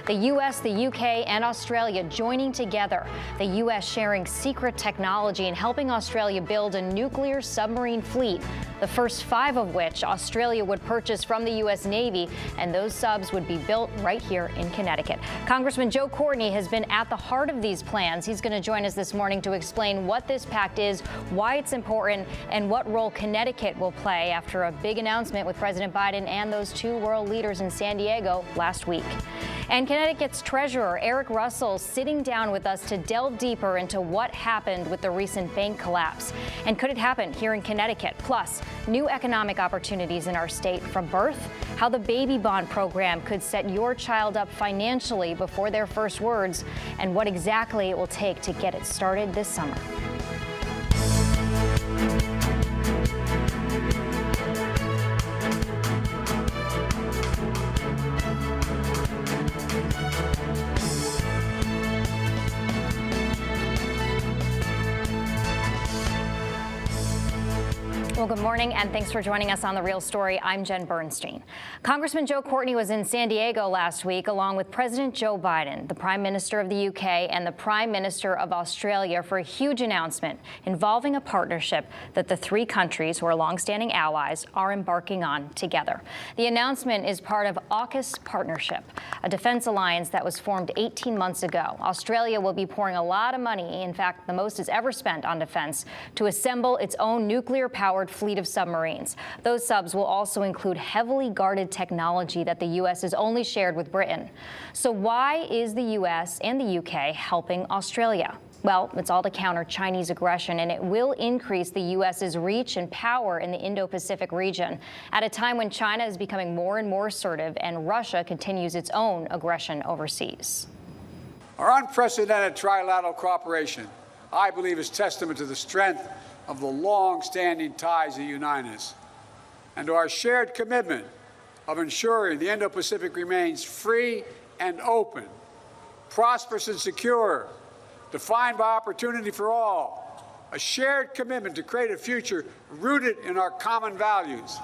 The U.S., the U.K., and Australia joining together. The U.S. sharing secret technology and helping Australia build a nuclear submarine fleet, the first 5 of which Australia would purchase from the U.S. Navy, and those subs would be built right here in Connecticut. Congressman Joe Courtney has been at the heart of these plans. He's going to join us this morning to explain what this pact is, why it's important, and what role Connecticut will play after a big announcement with President Biden and those 2 world leaders in San Diego last week. And Connecticut's Treasurer Eric Russell sitting down with us to delve deeper into what happened with the recent bank collapse. And could it happen here in Connecticut? Plus, new economic opportunities in our state from birth, how the baby bond program could set your child up financially before their first words, and what exactly it will take to get it started this summer. Well, good morning, and thanks for joining us on The Real Story. I'm Jen Bernstein. Congressman Joe Courtney was in San Diego last week, along with President Joe Biden, the Prime Minister of the UK, and the Prime Minister of Australia for a huge announcement involving a partnership that the 3 countries, who are longstanding allies, are embarking on together. The announcement is part of AUKUS Partnership, a defense alliance that was formed 18 months ago. Australia will be pouring a lot of money, in fact, the most it's ever spent on defense, to assemble its own nuclear-powered fleet of submarines. Those subs will also include heavily guarded technology that the U.S. has only shared with Britain. So why is the U.S. and the U.K. helping Australia? Well, it's all to counter Chinese aggression, and it will increase the U.S.'s reach and power in the Indo-Pacific region at a time when China is becoming more and more assertive and Russia continues its own aggression overseas. Our unprecedented trilateral cooperation, I believe, is testament to the strength of the long-standing ties that unite us, and to our shared commitment of ensuring the Indo-Pacific remains free and open, prosperous and secure, defined by opportunity for all, a shared commitment to create a future rooted in our common values.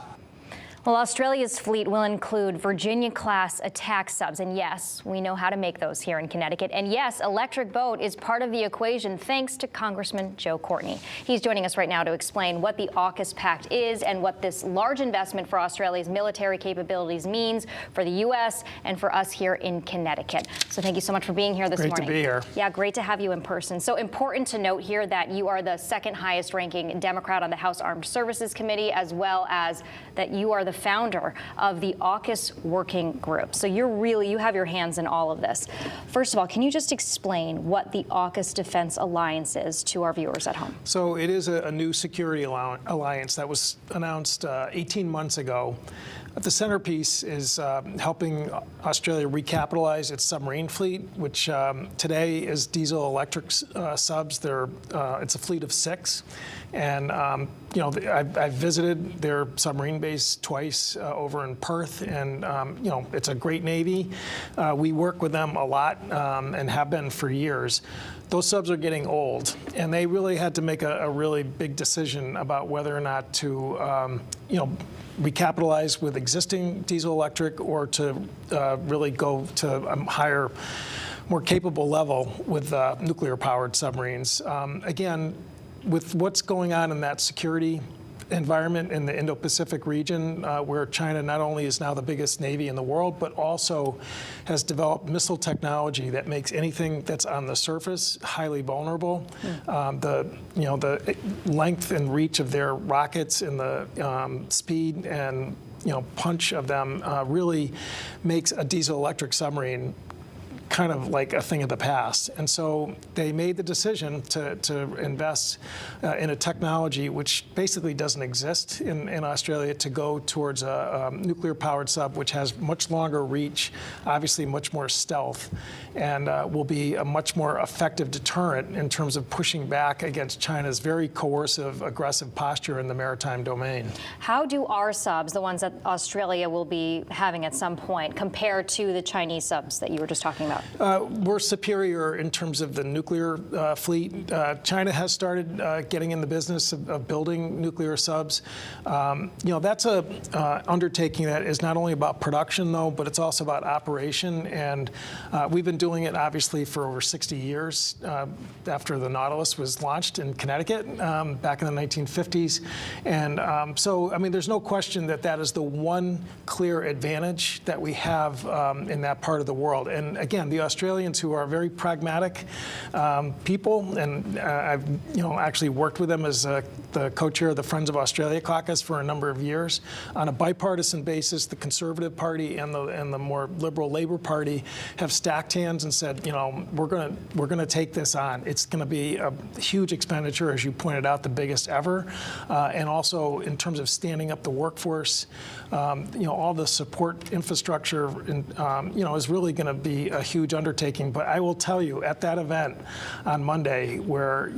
Well, Australia's fleet will include Virginia-class attack subs, and yes, we know how to make those here in Connecticut. And yes, electric boat is part of the equation thanks to Congressman Joe Courtney. He's joining us right now to explain what the AUKUS Pact is and what this large investment for Australia's military capabilities means for the U.S. and for us here in Connecticut. So thank you so much for being here this morning. Great to be here. Yeah, great to have you in person. So important to note here that you are the 2nd highest ranking Democrat on the House Armed Services Committee, as well as that you are the founder of the AUKUS working group. So you have your hands in all of this. First of all, can you just explain what the AUKUS Defense Alliance is to our viewers at home? So it is a new security alliance that was announced 18 months ago. The centerpiece is helping Australia recapitalize its submarine fleet, which today is diesel-electric subs. It's a fleet of 6. And, I've visited their submarine base twice over in Perth, and, it's a great Navy. We work with them a lot and have been for years. Those subs are getting old, and they really had to make a really big decision about whether or not to, recapitalize with existing diesel-electric or to really go to a higher, more capable level with nuclear-powered submarines. Again, with what's going on in that security environment in the Indo-Pacific region, where China not only is now the biggest Navy in the world, but also has developed missile technology that makes anything that's on the surface highly vulnerable. The length and reach of their rockets and the speed and punch of them really makes a diesel-electric submarine kind of like a thing of the past. And so they made the decision to invest in a technology which basically doesn't exist in Australia, to go towards a nuclear-powered sub which has much longer reach, obviously much more stealth, and will be a much more effective deterrent in terms of pushing back against China's very coercive, aggressive posture in the maritime domain. How do our subs, the ones that Australia will be having at some point, compare to the Chinese subs that you were just talking about? about? We're superior in terms of the nuclear fleet. China has started getting in the business of building nuclear subs. That's a undertaking that is not only about production, though, but it's also about operation. And we've been doing it, obviously, for over 60 years after the Nautilus was launched in Connecticut back in the 1950s. And so, I mean, there's no question that that is the one clear advantage that we have in that part of the world. And again, the Australians, who are very pragmatic people, and I've actually worked with them as the co-chair of the Friends of Australia caucus for a number of years. On a bipartisan basis, the Conservative Party and the more liberal Labour Party have stacked hands and said, we're going to take this on. It's going to be a huge expenditure, as you pointed out, the biggest ever, and also in terms of standing up the workforce, all the support infrastructure, is really going to be a huge undertaking. But I will tell you, at that event on Monday, where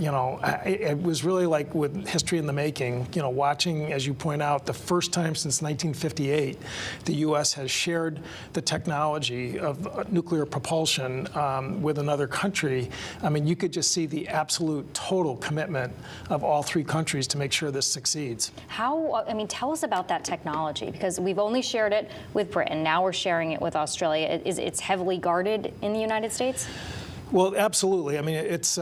it was really like with history in the making, watching, as you point out, the first time since 1958, the U.S. has shared the technology of nuclear propulsion with another country. I mean, you could just see the absolute total commitment of all three countries to make sure this succeeds. Tell us about that technology, because we've only shared it with Britain. Now we're sharing it with Australia. It's heavily guarded in the United States? Well, absolutely. I mean, it's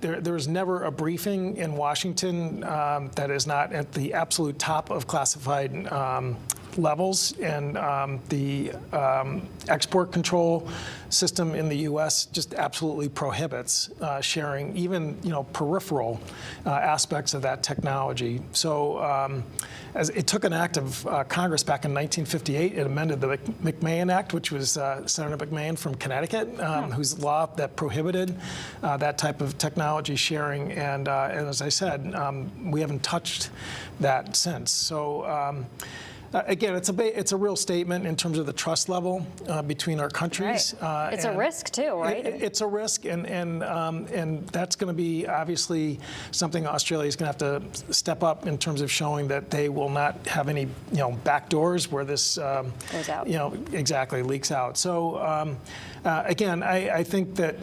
there's never a briefing in Washington that is not at the absolute top of classified levels, and the export control system in the U.S. just absolutely prohibits sharing even peripheral aspects of that technology. So as it took an act of Congress back in 1958, it amended the McMahon Act, which was Senator McMahon from Connecticut, whose law that prohibited that type of technology sharing. And as I said, we haven't touched that since. So. Again, it's a real statement in terms of the trust level between our countries. Right. It's a risk too, right? It's a risk, and that's going to be obviously something Australia is going to have to step up in terms of showing that they will not have any back doors where this goes out. Exactly leaks out. So again, I think that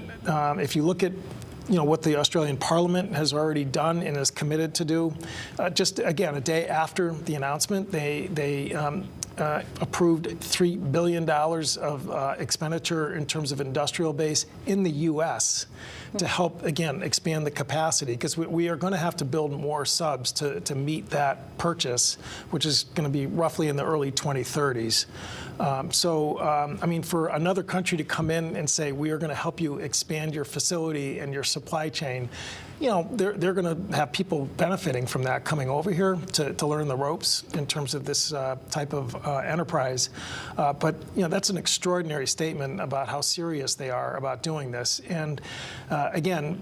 if you look at what the Australian Parliament has already done and is committed to do. Just again, a day after the announcement, they approved $3 billion of expenditure in terms of industrial base in the U.S. to help, again, expand the capacity, because we are going to have to build more subs to meet that purchase, which is going to be roughly in the early 2030s. I mean, for another country to come in and say, we are going to help you expand your facility and your supply chain, they're going to have people benefiting from that coming over here to learn the ropes in terms of this type of enterprise. But that's an extraordinary statement about how serious they are about doing this. And again,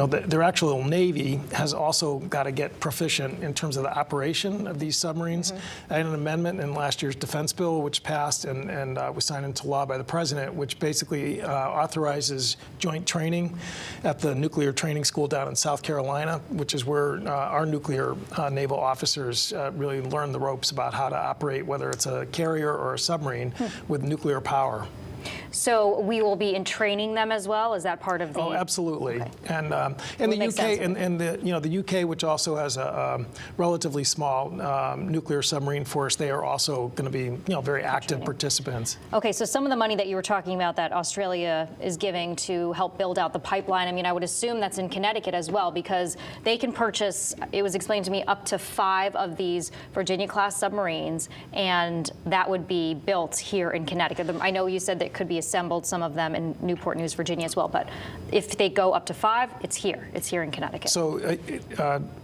their actual Navy has also got to get proficient in terms of the operation of these submarines. I had an amendment in last year's defense bill, which passed and was signed into law by the president, which basically authorizes joint training at the nuclear training school down in South Carolina, which is where our nuclear naval officers really learn the ropes about how to operate, whether it's a carrier or a submarine with nuclear power. So we will be in training them as well. Is that part of the? Oh, absolutely. Okay. And the UK and the UK, which also has a relatively small nuclear submarine force, they are also going to be very active participants. Okay, so some of the money that you were talking about that Australia is giving to help build out the pipeline, I mean, I would assume that's in Connecticut as well, because they can purchase, it was explained to me, up to 5 of these Virginia-class submarines, and that would be built here in Connecticut. I know you said that could be assembled, some of them in Newport News, Virginia as well, but if they go up to 5, it's here in Connecticut. So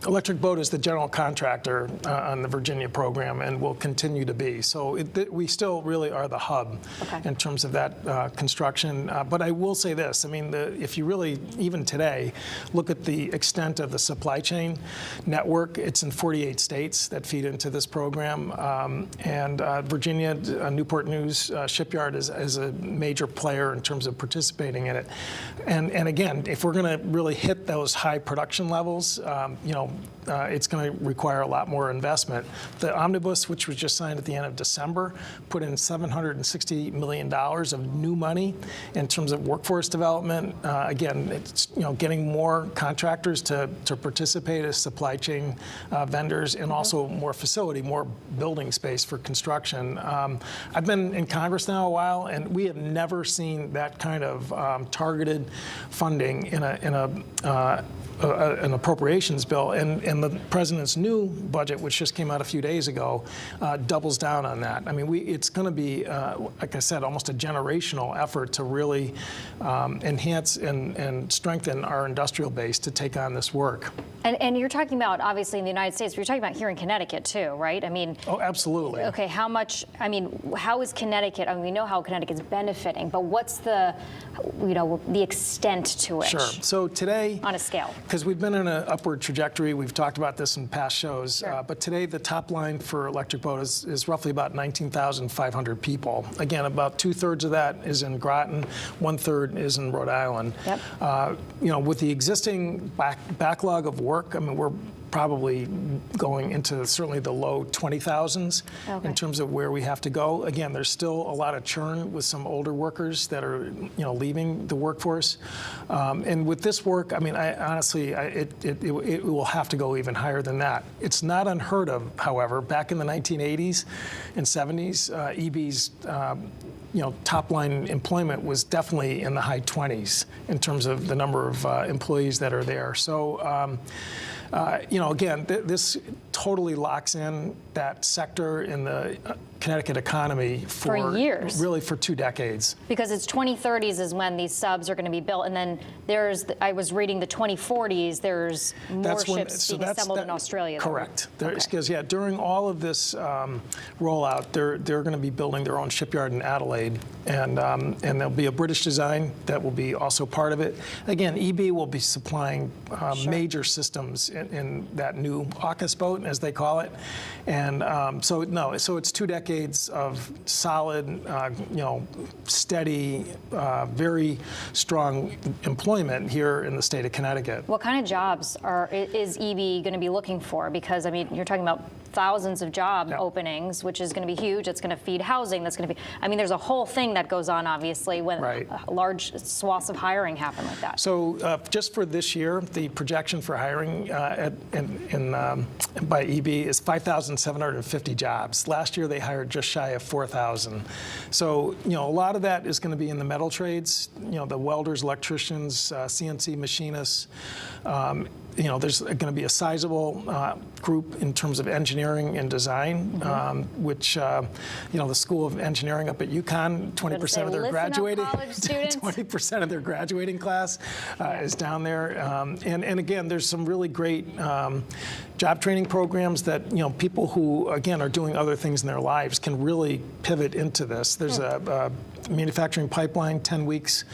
Electric Boat is the general contractor on the Virginia program and will continue to be. So we still really are the hub in terms of that construction. But I will say this, I mean, if you really, even today, look at the extent of the supply chain network, it's in 48 states that feed into this program. And Virginia, Newport News shipyard is a major major player in terms of participating in it. And again, if we're going to really hit those high production levels, it's going to require a lot more investment. The omnibus, which was just signed at the end of December, put in $760 million of new money in terms of workforce development. Again, it's getting more contractors to participate as supply chain vendors, and also more facility, more building space for construction. I've been in Congress now a while, and we have never seen that kind of targeted funding in an appropriations bill, and the president's new budget, which just came out a few days ago, doubles down on that. I mean, it's going to be, like I said, almost a generational effort to really enhance and strengthen our industrial base to take on this work. And you're talking about, obviously, in the United States, but you're talking about here in Connecticut, too, right? I mean... Oh, absolutely. Okay, how is Connecticut, I mean, we know how Connecticut's benefiting, but what's the extent to it? Sure. So today... On a scale. Because we've been in an upward trajectory. We've talked about this in past shows. Sure. But today, the top line for Electric Boat is roughly about 19,500 people. Again, about 2/3 of that is in Groton, 1/3 is in Rhode Island. Yep. With the existing backlog of work, I mean, we're probably going into certainly the low 20,000s in terms of where we have to go. Again, there's still a lot of churn with some older workers that are, leaving the workforce. And with this work, I mean, it will have to go even higher than that. It's not unheard of, however. Back in the 1980s and 70s, EB's top line employment was definitely in the high 20s in terms of the number of employees that are there. So. Again, this totally locks in that sector in the Connecticut economy for years. Really for 2 decades. Because it's 2030s is when these subs are going to be built, and then I was reading the 2040s, there's more ships being assembled in Australia. Correct. Because, during all of this rollout, they're going to be building their own shipyard in Adelaide, and there'll be a British design that will be also part of it. Again, EB will be supplying major systems in that new AUKUS boat, as they call it. And so it's 2 decades of solid, steady, very strong employment here in the state of Connecticut. What kind of jobs is EB going to be looking for? Because, I mean, you're talking about thousands of job openings, which is going to be huge. It's going to feed housing. That's going to be, I mean, there's a whole thing that goes on, obviously, when large swaths of hiring happen like that. So just for this year, the projection for hiring by EB is 5,750 jobs. Last year, they hired just shy of 4,000. So, a lot of that is going to be in the metal trades, the welders, electricians, CNC machinists. There's going to be a sizable group in terms of engineering and design, which, the School of Engineering up at UConn, 20% of their graduating, 20% of their graduating class is down there. And again, there's some really great job training programs that, people who, again, are doing other things in their lives can really pivot into this. There's a manufacturing pipeline, 10 weeks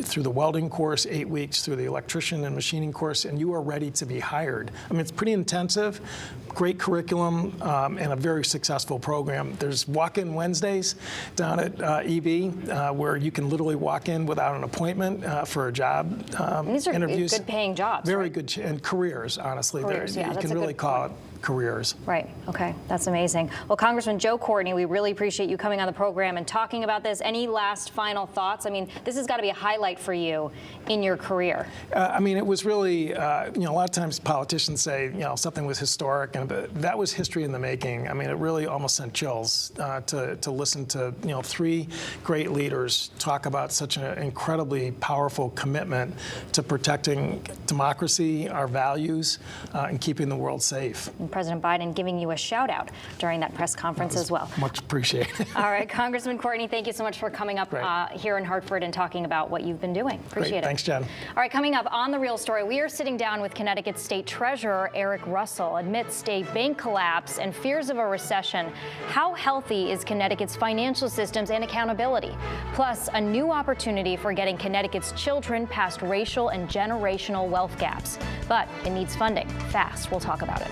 through the welding course, 8 weeks through the electrician and machining course, and you are ready to be hired. I mean, it's pretty intensive, great curriculum, and a very successful program. There's walk-in Wednesdays down at EB where you can literally walk in without an appointment for a job. These are interviews. Good paying jobs. Very good, and careers, honestly. Careers, you can really call it careers. Right. Okay. That's amazing. Well, Congressman Joe Courtney, we really appreciate you coming on the program and talking about this. Any last final thoughts? I mean, this has got to be a highlight for you in your career. I mean, it was really, a lot of times politicians say, something was historic, but that was history in the making. I mean, it really almost sent chills to listen to, 3 great leaders talk about such an incredibly powerful commitment to protecting democracy, our values, and keeping the world safe. And President Biden giving you a shout out during that press conference as well. Much appreciated. All right, Congressman Courtney, thank you so much for coming up here in Hartford and talking about what you've been doing. Appreciate it. Thanks, Jen. All right, coming up on The Real Story, we are sitting down with Connecticut State Treasurer Eric Russell amidst a bank collapse and fears of a recession. How healthy is Connecticut's financial systems and accountability? Plus, a new opportunity for getting Connecticut's children past racial and generational wealth gaps. But it needs funding fast. We'll talk about it.